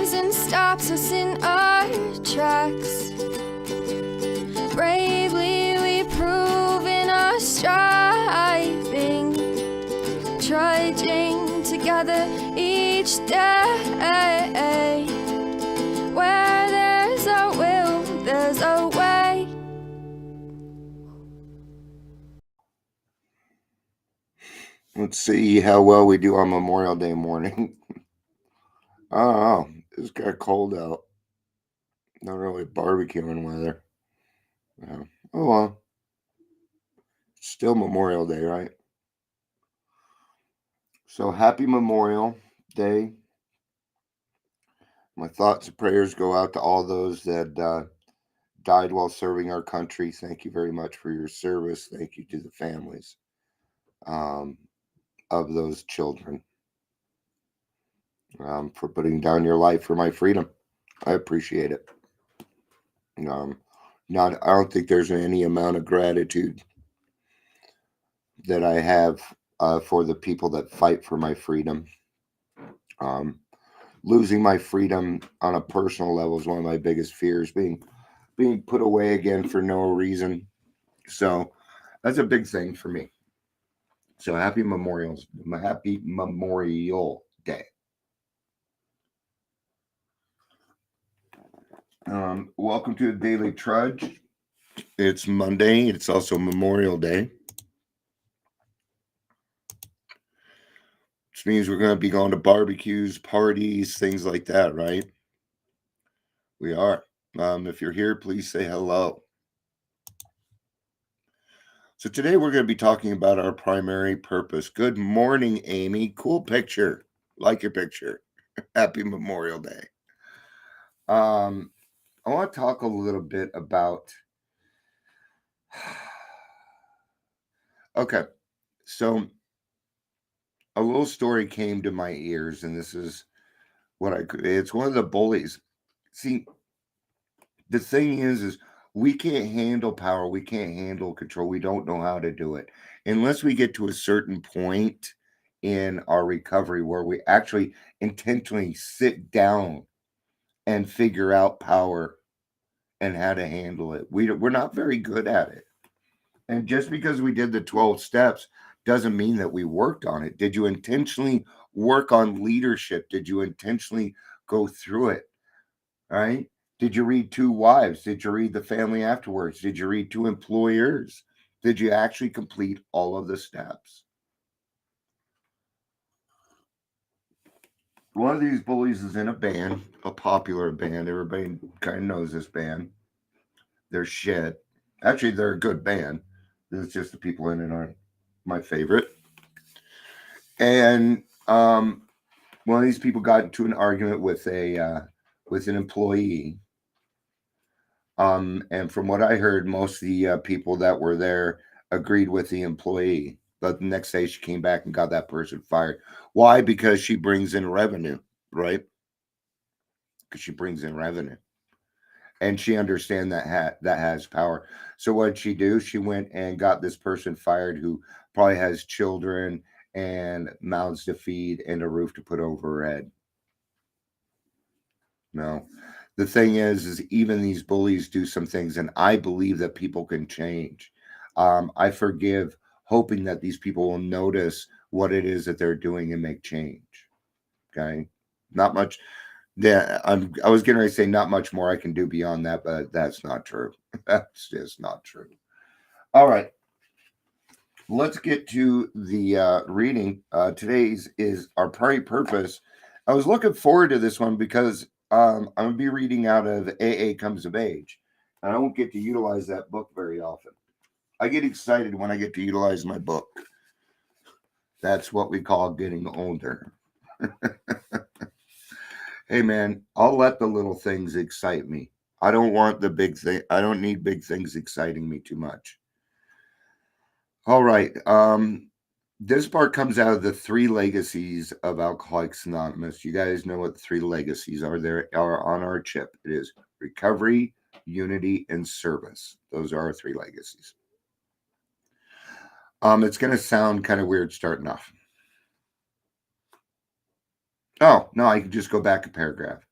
comes and stops us in our tracks. Bravely we prove in our striving, trudging together each day. Where there's a will, there's a way. Let's see how well we do on Memorial Day morning. I don't know. It's kind of cold out. Not really barbecuing weather. Yeah. Oh well. It's still Memorial Day, right? So happy Memorial Day. My thoughts and prayers go out to all those that died while serving our country. Thank you very much for your service. Thank you to the families um, of those children for putting down your life for my freedom. I appreciate it. Um, I don't think there's any amount of gratitude that I have for the people that fight for my freedom. Um, Losing my freedom on a personal level is one of my biggest fears. Being put away again for no reason. So that's a big thing for me. So happy Memorial Day. Welcome to the Daily Trudge. It's Monday. It's also Memorial Day, which means we're going to be going to barbecues, parties, things like that, right? We are. If you're here, please say hello. So today we're going to be talking about our primary purpose. Good morning, Amy. Cool picture. Like your picture. Happy Memorial Day. I want to talk a little bit about. Okay, so a little story came to my ears, and this is what it's one of the bullies. See, the thing is we can't handle power, we can't handle control, we don't know how to do it unless we get to a certain point in our recovery where we actually intentionally sit down and figure out power and how to handle it. We're not very good at it. And just because we did the 12 steps doesn't mean that we worked on it. Did you intentionally work on leadership? Did you intentionally go through it? Right? Did you read Two Wives? Did you read The Family Afterwards? Did you read Two Employers? Did you actually complete all of the steps? One of these bullies is in a band, a popular band. Everybody kind of knows this band. They're shit. Actually, they're a good band. It's just the people in it aren't my favorite. And one of these people got into an argument with an employee. And from what I heard, most of the people that were there agreed with the employee. But the next day, she came back and got that person fired. Why? Because she brings in revenue, right? Because she brings in revenue, and she understands that has power. So what did she do? She went and got this person fired who probably has children and mouths to feed and a roof to put over her head. No. The thing is even these bullies do some things, and I believe that people can change. I forgive, hoping that these people will notice what it is that they're doing and make change. Okay, not much. Yeah, I was getting ready to say not much more I can do beyond that, but that's not true. That's just not true. All right, let's get to the reading. Today's is our primary purpose. I was looking forward to this one because I'm going to be reading out of AA Comes of Age. And I don't get to utilize that book very often. I get excited when I get to utilize my book. That's what we call getting older. Hey, man, I'll let the little things excite me. I don't want the big thing. I don't need big things exciting me too much. All right. This part comes out of the three legacies of Alcoholics Anonymous. You guys know what the three legacies are. There are on our chip. It is recovery, unity, and service. Those are our three legacies. It's going to sound kind of weird starting off. Oh, no, I can just go back a paragraph.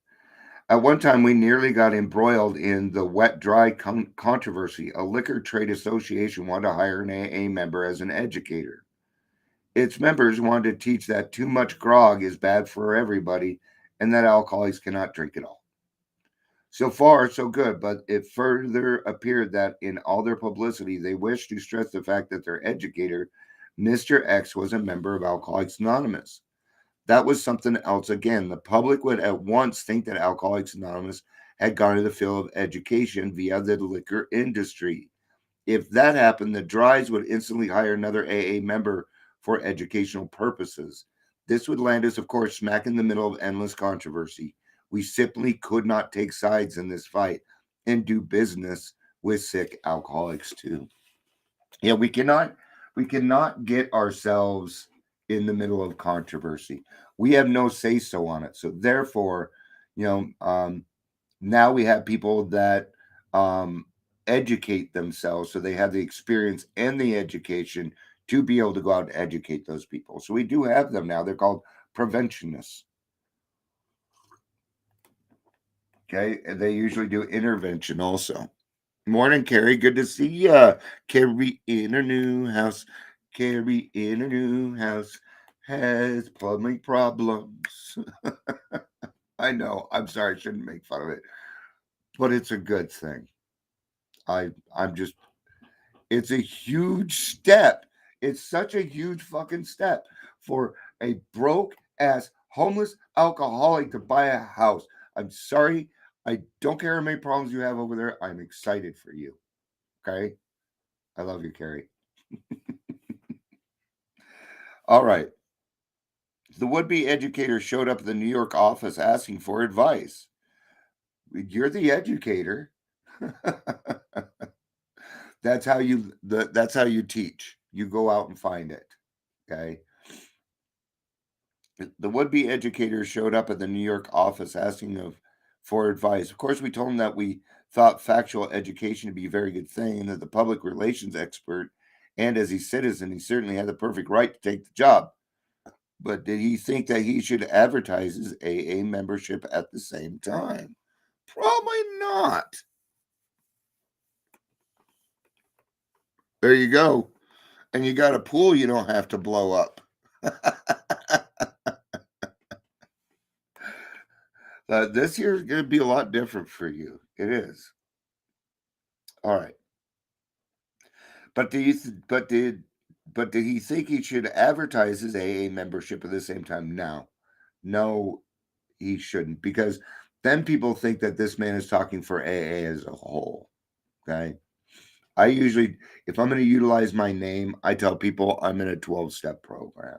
At one time, we nearly got embroiled in the wet dry controversy. A liquor trade association wanted to hire an AA member as an educator. Its members wanted to teach that too much grog is bad for everybody and that alcoholics cannot drink it all. So far, so good, but it further appeared that in all their publicity, they wished to stress the fact that their educator, Mr. X, was a member of Alcoholics Anonymous. That was something else again. The public would at once think that Alcoholics Anonymous had gone to the field of education via the liquor industry. If that happened, the Dries would instantly hire another AA member for educational purposes. This would land us, of course, smack in the middle of endless controversy. We simply could not take sides in this fight and do business with sick alcoholics too. Yeah, we cannot get ourselves in the middle of controversy. We have no say so on it. So therefore, you know, now we have people that um, educate themselves, so they have the experience and the education to be able to go out and educate those people. So we do have them now. They're called preventionists. Okay, and they usually do intervention also. Morning, Carrie. Good to see ya. Carrie in her new house. Carrie in her new house has plumbing problems. I know. I'm sorry. I shouldn't make fun of it, but it's a good thing. I'm just. It's a huge step. It's such a huge fucking step for a broke ass homeless alcoholic to buy a house. I'm sorry. I don't care how many problems you have over there. I'm excited for you. Okay. I love you, Carrie. All right. The would be educator showed up at the New York office asking for advice. You're the educator. That's how you teach. You go out and find it. Okay. The would be educator showed up at the New York office asking for advice. Of course, we told him that we thought factual education to be a very good thing and that the public relations expert and as a citizen, he certainly had the perfect right to take the job. But did he think that he should advertise his AA membership at the same time? Probably not. There you go. And you got a pool you don't have to blow up. This year is going to be a lot different for you. It is. All right. But do you th- but did he think he should advertise his AA membership at the same time? No. No, he shouldn't because then people think that this man is talking for AA as a whole. Okay? I usually, if I'm going to utilize my name, I tell people I'm in a 12-step program.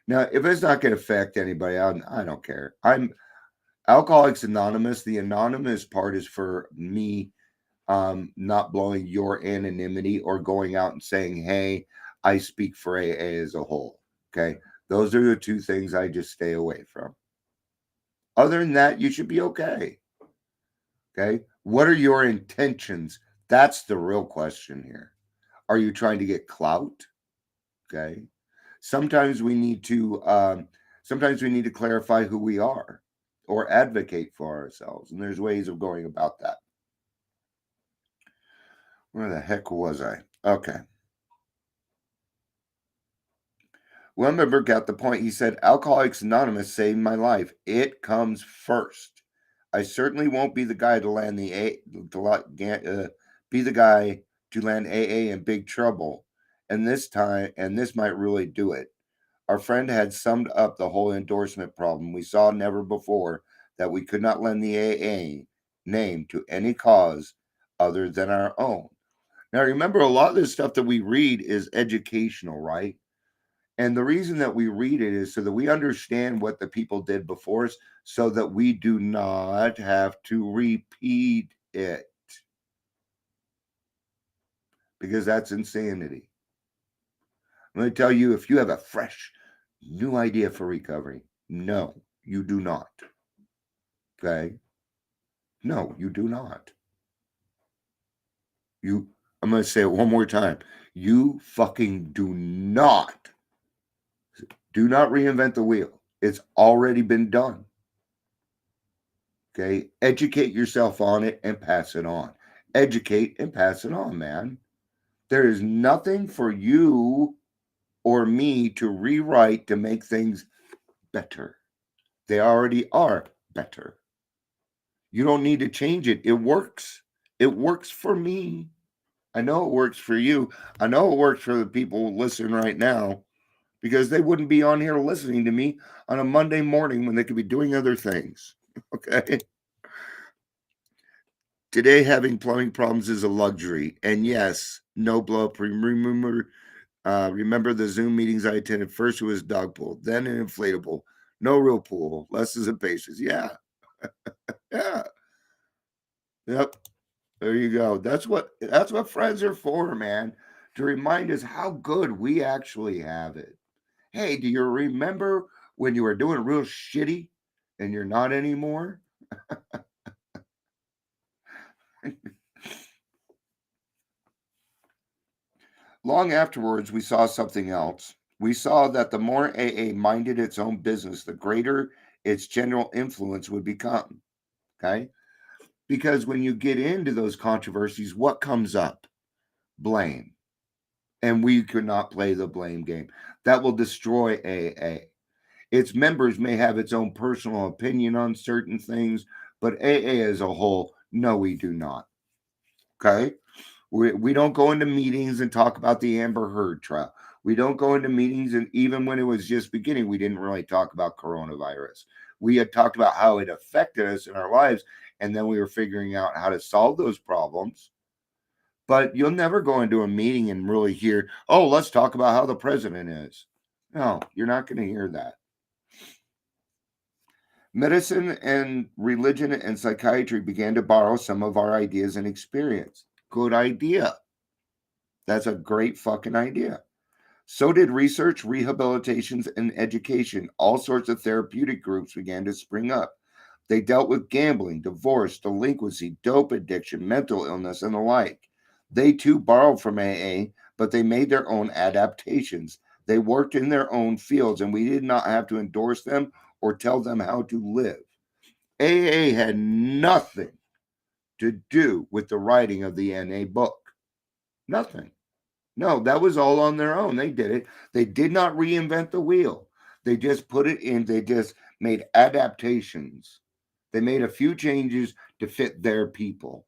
Now, if it's not going to affect anybody, I don't care. I'm Alcoholics Anonymous. The anonymous part is for me not blowing your anonymity or going out and saying, hey, I speak for AA as a whole. Okay. Those are the two things I just stay away from. Other than that, you should be okay. Okay. What are your intentions? That's the real question here. Are you trying to get clout? Okay. Sometimes we need to sometimes we need to clarify who we are or advocate for ourselves. And there's ways of going about that. Where the heck was I? Okay. One member got the point. He said, Alcoholics Anonymous saved my life. It comes first. I certainly won't be the guy to land the A be the guy to land AA in big trouble. And this might really do it. Our friend had summed up the whole endorsement problem we saw never before that we could not lend the AA name to any cause other than our own. Now remember, a lot of this stuff that we read is educational, right? And the reason that we read it is so that we understand what the people did before us so that we do not have to repeat it because that's insanity. I'm going to tell you if you have a fresh, new idea for recovery, no, you do not. Okay? No, you do not. I'm going to say it one more time. You fucking do not. Do not reinvent the wheel. It's already been done. Okay. Educate yourself on it and pass it on. Educate and pass it on, man. There is nothing for you or me to rewrite to make things better. They already are better. You don't need to change it. It works. It works for me. I know it works for you. I know it works for the people listening right now because they wouldn't be on here listening to me on a Monday morning when they could be doing other things. Okay. Today, having plumbing problems is a luxury. And yes, no blow up. Remember the Zoom meetings I attended? First, it was dog pool, then an inflatable. No real pool. Lessons of patience. Yeah. Yeah. Yep. There you go. That's what friends are for, man. To remind us how good we actually have it. Hey, do you remember when you were doing real shitty and you're not anymore? Long afterwards, we saw something else. We saw that the more AA minded its own business, the greater its general influence would become. Okay? Because when you get into those controversies, what comes up? Blame. And we could not play the blame game. That will destroy AA. Its members may have its own personal opinion on certain things, but AA as a whole, no, we do not. Okay? We don't go into meetings and talk about the Amber Heard trial. We don't go into meetings, and even when it was just beginning, we didn't really talk about coronavirus. We had talked about how it affected us in our lives, and then we were figuring out how to solve those problems. But you'll never go into a meeting and really hear, oh, let's talk about how the president is. No, you're not going to hear that. Medicine and religion and psychiatry began to borrow some of our ideas and experience. Good idea. That's a great fucking idea. So did research, rehabilitations, and education. All sorts of therapeutic groups began to spring up. They dealt with gambling, divorce, delinquency, dope addiction, mental illness, and the like. They too borrowed from AA, but they made their own adaptations. They worked in their own fields, and we did not have to endorse them or tell them how to live. AA had nothing to do with the writing of the NA book. Nothing. No, that was all on their own. They did it. They did not reinvent the wheel. They just put it in, they just made adaptations. They made a few changes to fit their people.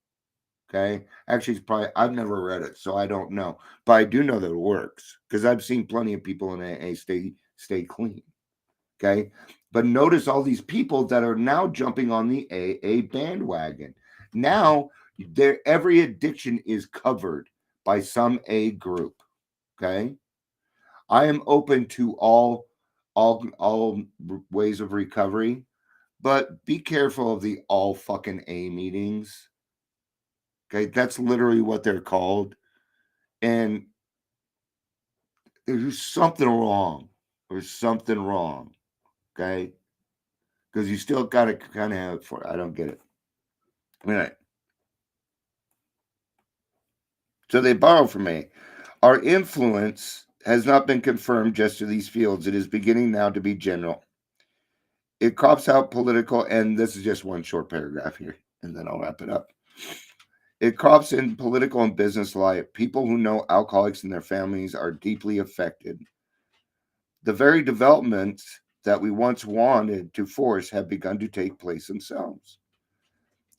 Okay. Actually, it's probably, I've never read it, so I don't know. But I do know that it works because I've seen plenty of people in AA stay clean. Okay. But notice all these people that are now jumping on the AA bandwagon. Now, every addiction is covered by some A group. Okay. I am open to all ways of recovery, but be careful of the all fucking A meetings. Okay, that's literally what they're called. And there's something wrong. There's something wrong. Okay. Because you still gotta kind of have it for it. I don't get it. All right. So they borrow from me. Our influence has not been confirmed just to these fields. It is beginning now to be general. It crops out political, and this is just one short paragraph here, and then I'll wrap it up. It crops in political and business life. People who know alcoholics and their families are deeply affected. The very developments that we once wanted to force have begun to take place themselves.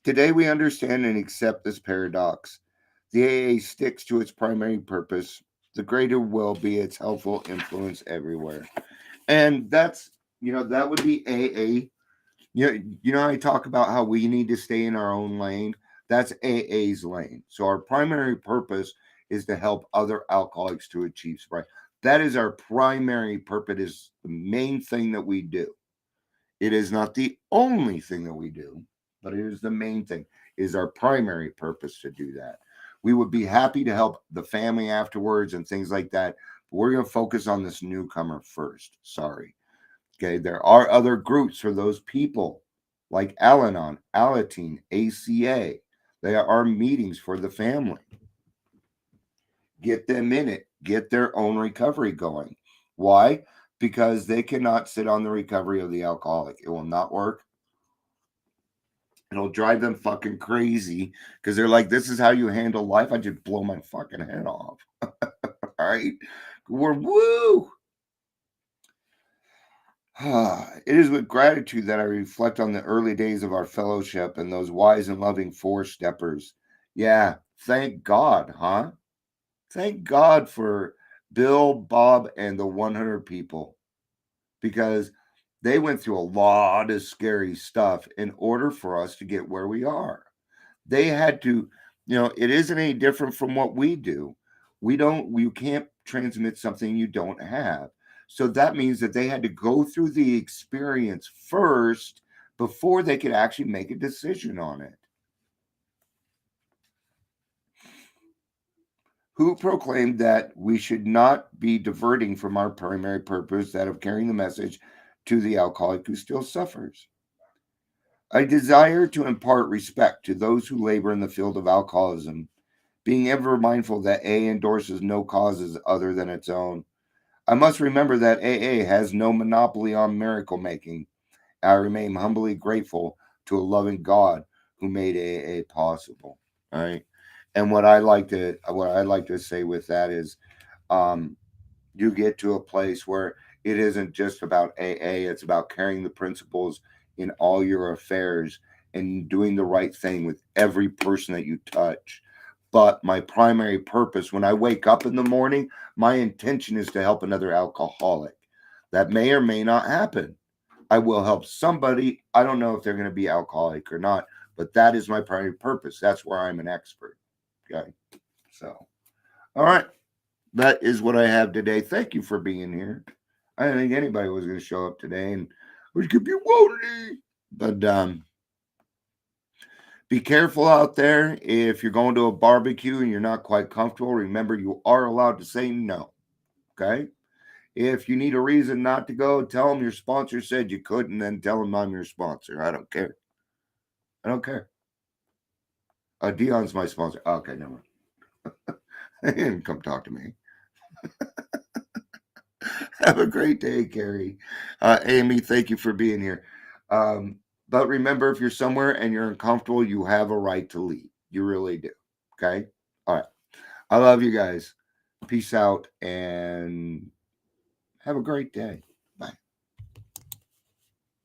Today, we understand and accept this paradox. The AA sticks to its primary purpose. The greater will be its helpful influence everywhere. And that would be AA. I talk about how we need to stay in our own lane. That's AA's lane. So our primary purpose is to help other alcoholics to achieve sobriety. That is our primary purpose, is the main thing that we do. It is not the only thing that we do, but it is the main thing. It is our primary purpose to do that. We would be happy to help the family afterwards and things like that. But we're going to focus on this newcomer first. Sorry. Okay, there are other groups for those people like Al Anon, Alateen, ACA. There are meetings for the family. Get them in it, get their own recovery going. Why? Because they cannot sit on the recovery of the alcoholic. It will not work. It'll drive them fucking crazy because they're like, this is how you handle life. I just blow my fucking head off. All right. We're woo. It is with gratitude that I reflect on the early days of our fellowship and those wise and loving four steppers. Yeah, thank God, huh? Thank God for Bill, Bob, and the 100 people because they went through a lot of scary stuff in order for us to get where we are. They had to, it isn't any different from what we do. You can't transmit something you don't have. So that means that they had to go through the experience first before they could actually make a decision on it. Who proclaimed that we should not be diverting from our primary purpose, that of carrying the message to the alcoholic who still suffers. I desire to impart respect to those who labor in the field of alcoholism, being ever mindful that A endorses no causes other than its own. I must remember that AA has no monopoly on miracle making. I remain humbly grateful to a loving God who made AA possible. All right. And what I like to say with that is um, you get to a place where it isn't just about AA, it's about carrying the principles in all your affairs and doing the right thing with every person that you touch. But my primary purpose when I wake up in the morning, my intention is to help another alcoholic. That may or may not happen. I will help somebody. I don't know if they're going to be alcoholic or not, but that is my primary purpose. That's where I'm an expert. Okay. So, all right. That is what I have today. Thank you for being here. I didn't think anybody was going to show up today, and we could be wounded. But be careful out there. If you're going to a barbecue and you're not quite comfortable, remember you are allowed to say no. Okay. If you need a reason not to go, tell them your sponsor said you couldn't, then tell them I'm your sponsor. I don't care. I don't care. Dion's my sponsor. Okay, never mind. Come talk to me. Have a great day, Carrie. Amy, thank you for being here. Um, but remember, if you're somewhere and you're uncomfortable, you have a right to leave. You really do. Okay? All right. I love you guys. Peace out and have a great day.